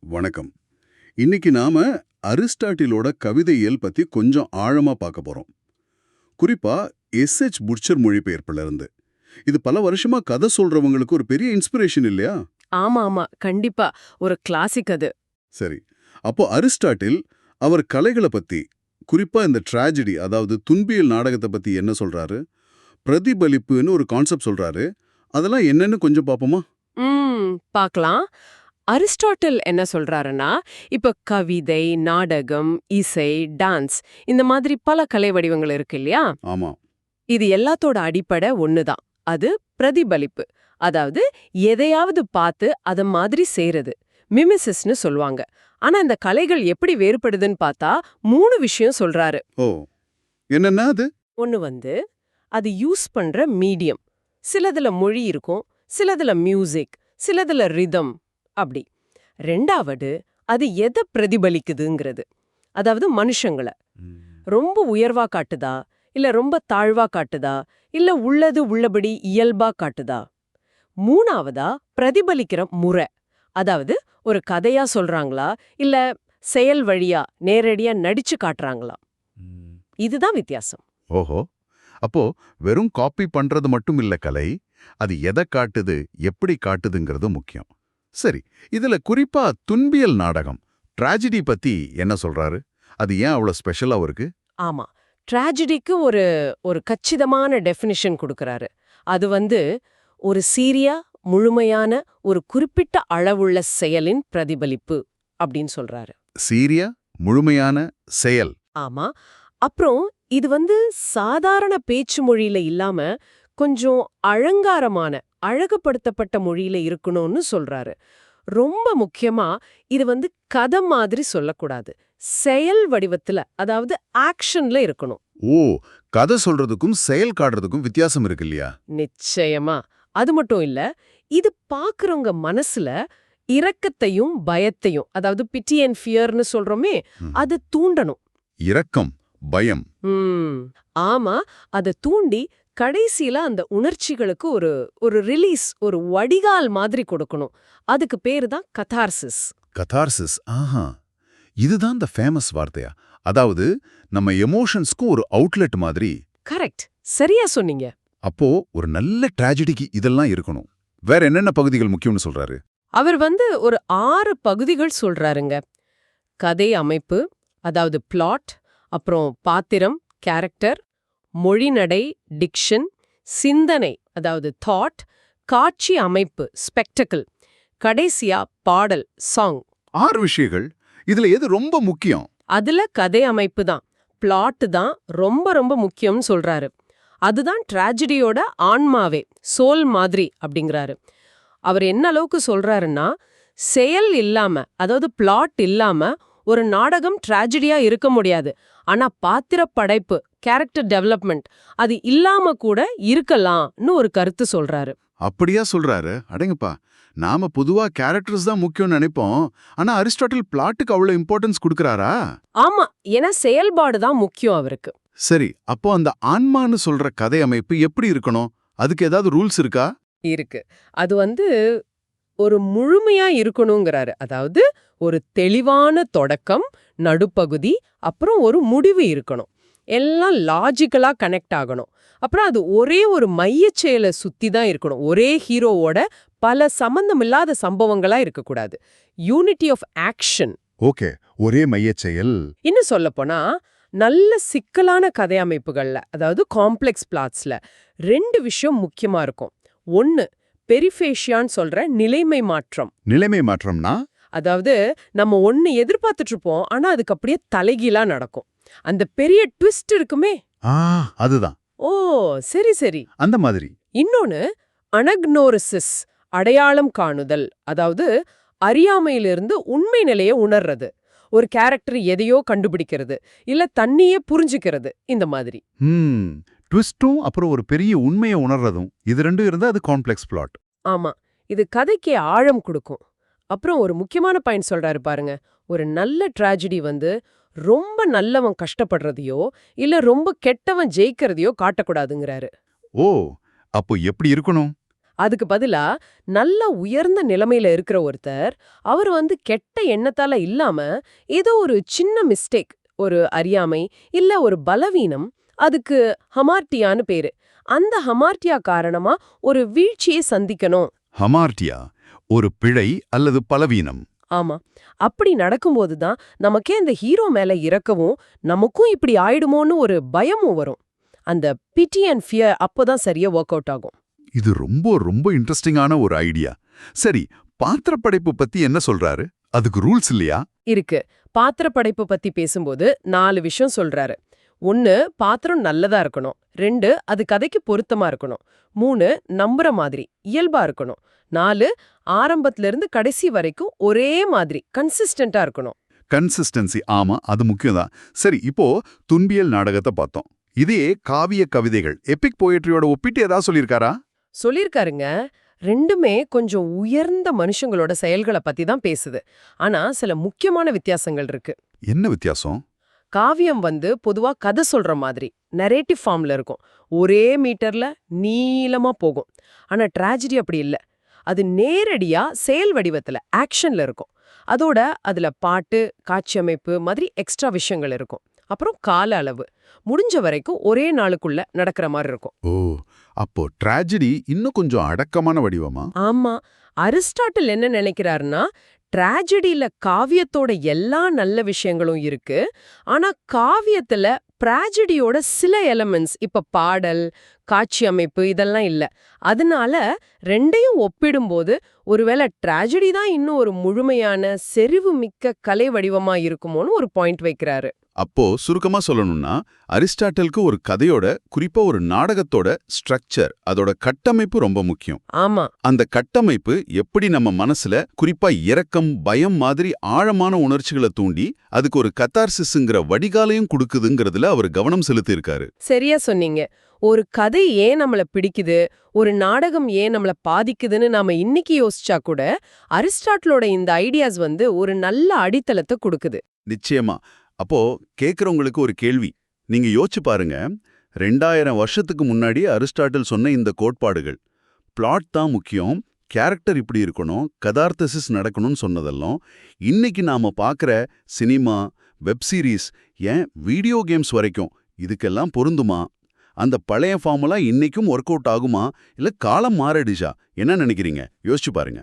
வணக்கம். இன்னைக்கு நாம அரிஸ்டாட்டிலோட கவிதையியல் பத்தி கொஞ்சம் ஆழமா பார்க்க போறோம். குறிப்பா எஸ்.எச். புட்சர் மொழிபெயர்ப்புல இருந்து. இது பல வருஷமா கதை சொல்றவங்களுக்கு ஒரு பெரிய இன்ஸ்பிரேஷன் இல்லையா? ஆமா ஆமா கண்டிப்பா. ஒரு கிளாசிக் அது. சரி. அப்போ அரிஸ்டாட்டில் அவர் கலைகளை பத்தி, குறிப்பா இந்த ட்ராஜடி அதாவது துன்பியல் நாடகத்தை பத்தி என்ன சொல்றாரு? பிரதிபலிப்புன்னு ஒரு கான்செப்ட் சொல்றாரு. அதெல்லாம் என்னன்னு கொஞ்சம் பாப்போமா? பார்க்கலாம். அரிஸ்டாட்டில் என்ன சொல்றாருன்னா, இப்ப கவிதை, நாடகம், இசை, டான்ஸ் இந்த மாதிரி பல கலை வடிவங்கள் இருக்கு இல்லையா? ஆமா. இது எல்லாத்தோட அடிப்படை ஒண்ணுதான். அது பிரதிபலிப்பு. அதாவது எதையாவது பார்த்து அத மாதிரி செய்றது. மிமிசிஸ்னு சொல்லுவாங்க. ஆனா இந்த கலைகள் எப்படி வேறுபடுதுன்னு பார்த்தா 3 விஷயம் சொல்றாரு. ஓ, என்னன்னா அது? ஒன்னு அது யூஸ் பண்ற மீடியம். சிலதுல மொழி இருக்கும், சிலதுல மியூசிக், சிலதுல ரிதம் அப்படி. 2வது அது எதை பிரதிபலிக்குதுங்கிறது. அதாவது மனுஷங்கள ரொம்ப உயர்வா காட்டுதா, இல்ல ரொம்ப தாழ்வா காட்டுதா, இல்ல உள்ளது உள்ளபடி இயல்பா காட்டுதா. 3வதா பிரதிபலிக்கிற முறை. அதாவது ஒரு கதையா சொல்றாங்களா, இல்ல செயல் வழியா நேரடியா நடிச்சு காட்டுறாங்களா. இதுதான் வித்தியாசம். ஓஹோ. அப்போ வெறும் காப்பி பண்றது மட்டும் இல்ல கலை, அது எதை காட்டுது, எப்படி காட்டுதுங்கிறது முக்கியம். சரி, இதுல குறிப்பா துன்பியல் நாடகம், ட்ராஜடி பத்தி என்ன சொல்றாரு? அது ஏன் அவ்வளவு ஸ்பெஷலா இருக்கு? ஆமா, ட்ராஜடிக்கு ஒரு ஒரு கச்சிதமான டெஃபினிஷன் கொடுக்கறாரு. அது ஒரு சீரியா முழுமையான ஒரு குறிப்பிட்ட அளவுள்ள செயலின் பிரதிபலிப்பு அப்படின்னு சொல்றாரு. சீரிய முழுமையான செயல். ஆமா. அப்புறம் இது சாதாரண பேச்சு மொழியில இல்லாம கொஞ்சம் அலங்காரமான அழகுபடுத்தப்பட்ட மொழியில இருக்கணும்னு சொல்றாரு. ரொம்ப முக்கியமா இது கதை மாதிரி சொல்லக்கூடாது. செயல் வடிவத்துல, அதாவது ஆக்ஷன்ல இருக்கணும். ஓ, கதை சொல்றதுக்கும் செயல் காட்டுறதுக்கும் வித்தியாசம் இருக்கு இல்லையா? நிச்சயமா. அது மட்டும் இல்ல, இது பாக்குறவங்க மனசுல இரக்கத்தையும் பயத்தையும், அதாவது பிட்டி அண்ட் ஃபியர்னு சொல்றோமே, அது தூண்டணும். இரக்கம், பயம். ஆமா, அத தூண்டி கடைசியில அந்த உணர்ச்சிகளுக்கு ஒரு ஒரு ரிலீஸ், ஒரு வடிகால் மாதிரி கொடுக்கணும். அதுக்கு பேரு தான் கதார்சிஸ். கதார்சிஸ். ஆஹா, இதுதான் இந்த ஃபேமஸ் வார்த்தையா? அதாவது நம்ம எமோஷன்ஸ்க்கு ஒரு அவுட்லெட் மாதிரி. கரெக்ட், சரியா சொன்னீங்க. அப்போ ஒரு நல்ல ட்ராஜடிக்கு இதெல்லாம் இருக்கணும். வேற என்னென்ன பகுதிகள் முக்கியம்னு சொல்றாரு? அவர் ஒரு 6 பகுதிகள் சொல்றாருங்க. கதை அமைப்பு, அதாவது பிளாட், அப்புறம் பாத்திரம், கேரக்டர், மொழிநடை, டிக்ஷன், சிந்தனை, அதாவது தாட், காட்சி அமைப்பு, ஸ்பெக்டக்கிள், கடைசியா பாடல், சாங். 6 விஷயங்கள். இதுல எது ரொம்ப முக்கியம்? அதுல கதை அமைப்பு தான், பிளாட் தான் ரொம்ப ரொம்ப முக்கியம்னு சொல்றாரு. அதுதான் ட்ராஜடியோட ஆன்மாவே, சோல் மாதிரி அப்படிங்கிறாரு. அவர் என்ன அளவுக்கு சொல்றாருன்னா, செயல் இல்லாம, அதாவது பிளாட் இல்லாம ஒரு நாடகம் ட்ராஜடியா இருக்க முடியாது. ஆனா பாத்திர படைப்பு, கேரக்டர் டெவலப்மெண்ட் அது இல்லாம கூட இருக்கலாம்னு ஒரு கருத்து சொல்றாரு. அப்படியா சொல்றாரு? அடங்கப்பா. நாம பொதுவா கேரக்டர்ஸ் தான் முக்கியம்னு நினைப்போம். ஆனா அரிஸ்டாட்டில் பிளாட்டுக்கு அவ்வளவு இம்பார்ட்டன்ஸ் கொடுக்கறாரா? ஆமா, ஏன்னா செயல்பாடு தான் முக்கியம் அவருக்கு. சரி, அப்போ அந்த ஆன்மான்னு சொல்ற கதை அமைப்பு எப்படி இருக்கணும்? அதுக்கு ஏதாவது ரூல்ஸ் இருக்கா? இருக்கு. அது ஒரு முழுமையா இருக்கணுங்கிறாரு. அதாவது ஒரு தெளிவான தொடக்கம், நடுப்பகுதி, அப்புறம் ஒரு முடிவு இருக்கணும். எல்லாம் லாஜிக்கலா கனெக்ட் ஆகணும். அப்புறம் அது ஒரே ஒரு மையச் செயலை சுத்தி தான் இருக்கணும். ஒரே ஹீரோவோட பல சம்பந்தமில்லாத சம்பவங்களா இருக்கக்கூடாது. Unity of action. ஓகே, ஒரே மையச் செயல். இன்னும் சொல்லப்போனா, நல்ல சிக்கலான கதை அமைப்புகள்ல, அதாவது காம்ப்ளெக்ஸ் பிளாட்ஸ்ல 2 விஷயம் முக்கியமா இருக்கும். 1 பெரிஃபேஷியான்னு சொல்ற நிலைமை மாற்றம். நிலைமை மாற்றம்னா? அதாவது நம்ம ஒன்னு எதிர்பார்த்துட்டு இருப்போம், ஆனா அதுக்கு அப்படியே தலைகீழா நடக்கும். அந்த பெரிய ட்விஸ்ட் இருக்குமே. அதுதான். ஓ, சரி சரி. அந்த மாதிரி. இன்னொன்னு அனக்னோரிசிஸ், அடையாளம் காணுதல். அதாவது அறியாமையிலிருந்து உண்மை நிலையை உணர்றது. ஒரு கேரக்டர் எதையோ கண்டுபிடிக்கிறது, இல்ல தன்னையே புரிஞ்சுக்கிறது, இந்த மாதிரி. ட்விஸ்டும் அப்புறம் ஒரு பெரிய உண்மையை உணர்றதும், இது ரெண்டும் இருந்தா அது காம்ப்ளெக்ஸ் பிளாட். ஆமா, இது கதைக்கு ஆழம் கொடுக்கும். அப்புறம் ஒரு முக்கியமான பாயிண்ட் சொல்றாரு பாருங்க. ஒரு நல்ல ட்ராஜடி ரொம்ப நல்லவன் கஷ்டப்படுறதையோ, இல்ல ரொம்ப கெட்டவன் ஜெயிக்கிறதையோ காட்டக்கூடாதுங்கிறாரு. ஓ, அப்போ எப்படி இருக்கணும்? அதுக்கு பதிலா நல்ல உயர்ந்த நிலைமையில இருக்கிற ஒருத்தர் அவர் கெட்ட எண்ணத்தால இல்லாம ஏதோ ஒரு சின்ன மிஸ்டேக், ஒரு அறியாமை இல்ல ஒரு பலவீனம், அதுக்கு ஹமார்ட்டியான்னு பேரு, அந்த ஹமார்ட்டியா காரணமா ஒரு வீழ்ச்சியை சந்திக்கணும். ஹமார்ட்டியா ஒரு பிழை அல்லது பலவீனம். ஆமா, அப்படி நடக்கும்போது தான் நமக்கே அந்த ஹீரோ மேல இரக்கவும் நமக்கும் இப்படி ஆயிடுமோன்னு ஒரு பயமும் வரும். அந்த பிட்டி அண்ட் ஃபியர் அப்போதான் சரியா ஒர்க் அவுட் ஆகும். இது ரொம்ப ரொம்ப இன்ட்ரெஸ்டிங்கான ஒரு ஐடியா. சரி, பாத்திரப்படைப்பு பத்தி என்ன சொல்றாரு? அதுக்கு ரூல்ஸ் இல்லையா? இருக்கு. பாத்திர படைப்பு பத்தி பேசும்போது 4 விஷயம் சொல்றாரு. 1, பாத்திரம் நல்லதா இருக்கணும். 2, அது கதைக்கு பொருத்தமா இருக்கணும். 3, நம்புற மாதிரி இயல்பா இருக்கணும். 4, ஆரம்பத்துல இருந்து கடைசி வரைக்கும் ஒரே மாதிரி கன்சிஸ்டன்டா இருக்கணும். கன்சிஸ்டன்சி, ஆமா, அது முக்கியம் தான். சரி, இப்போ துன்பியல் நாடகத்தை பார்த்தோம். இதே காவிய கவிதைகள், எபிக் போயட்ரியோட ஒப்பிட்டு ஏதாவது சொல்லியிருக்காரா? சொல்லிருக்காருங்க. ரெண்டுமே கொஞ்சம் உயர்ந்த மனுஷங்களோட செயல்களை பத்தி தான் பேசுது. ஆனா சில முக்கியமான வித்தியாசங்கள் இருக்கு. என்ன வித்தியாசம்? காவியம் பொதுவா கதை சொல்ற மாதிரி நரேட்டிவ் ஃபார்ம்ல இருக்கும். ஒரே மீட்டர்ல நீளமா போகும். ஆனா ட்ராஜடி அப்படி இல்ல. அது நேரடியா செயல் வடிவத்துல ஆக்ஷன்ல இருக்கும். அதோட அதுல பாட்டு, காட்சி அமைப்பு மாதிரி எக்ஸ்ட்ரா விஷயங்கள் இருக்கும். அப்புறம் கால அளவு முடிஞ்ச வரைக்கும் ஒரே நாளுக்குள்ள நடக்கிற மாதிரி இருக்கும். ஓ, அப்போ ட்ராஜடி இன்னும் கொஞ்சம் அடக்கமான வடிவமா? ஆமா, அரிஸ்டாட்டில் என்ன நினைக்கிறாருன்னா, ட்ராஜடியில காவியத்தோட எல்லா நல்ல விஷயங்களும் இருக்கு. ஆனா காவியத்துல ட்ராஜடியோட சில எலிமெண்ட்ஸ், இப்ப பாடல், காட்சி அமைப்பு இதெல்லாம் இல்ல. அதனால ரெண்டையும் ஒப்பிடும்போது ஒருவேளை ட்ராஜடி தான் இன்னும் ஒரு முழுமையான செறிவு மிக்க கலை வடிவமா இருக்குமோன்னு ஒரு பாயிண்ட் வைக்கிறாரு. அப்போ சுருக்கமா சொல்லணும்னா, அரிஸ்டாட்டிலுக்கு ஒரு கதையோட, குறிப்பா ஒரு நாடகத்தோட ஸ்ட்ரக்சர், அதோட கட்டமைப்பு ரொம்ப முக்கியம். ஆமா, அந்த கட்டமைப்பு எப்படி நம்ம மனசுல குறிப்பா இரக்கம், பயம் மாதிரி ஆழமான உணர்ச்சிகளை தூண்டி அதுக்கு ஒரு கத்தார்சிஸ்ங்கிற வடிகாலையும் கொடுக்குதுங்கிறதுல அவர் கவனம் செலுத்தியிருக்காரு. சரியா சொன்னீங்க. ஒரு கதை ஏன் நம்மள பிடிக்குது, ஒரு நாடகம் ஏன் நம்மள பாதிக்குதுன்னு நாம இன்னைக்கு யோசிச்சா கூட அரிஸ்டாட்டிலோட இந்த ஐடியாஸ் ஒரு நல்ல அடித்தளத்தை கொடுக்குது. நிச்சயமா. அப்போ கேட்கறவங்களுக்கு ஒரு கேள்வி. நீங்க யோசிச்சு பாருங்க, 2000 வருஷத்துக்கு முன்னாடி அரிஸ்டாட்டில் சொன்ன இந்த கோட்பாடுகள், பிளாட் தான் முக்கியம், கேரக்டர் இப்படி இருக்கணும், கதார்த்தசிஸ் நடக்கணும்னு சொன்னதெல்லாம் இன்னைக்கு நாம பார்க்குற சினிமா, வெப் சீரிஸ், ஏன் வீடியோ கேம்ஸ் வரைக்கும் இதுக்கெல்லாம் பொருந்துமா? அந்த பழைய ஃபார்முலா இன்னைக்கும் ஒர்க் அவுட் ஆகுமா? இல்ல காலம் மாறிடுச்சா? என்ன நினைக்கிறீங்க? யோசிச்சு பாருங்க.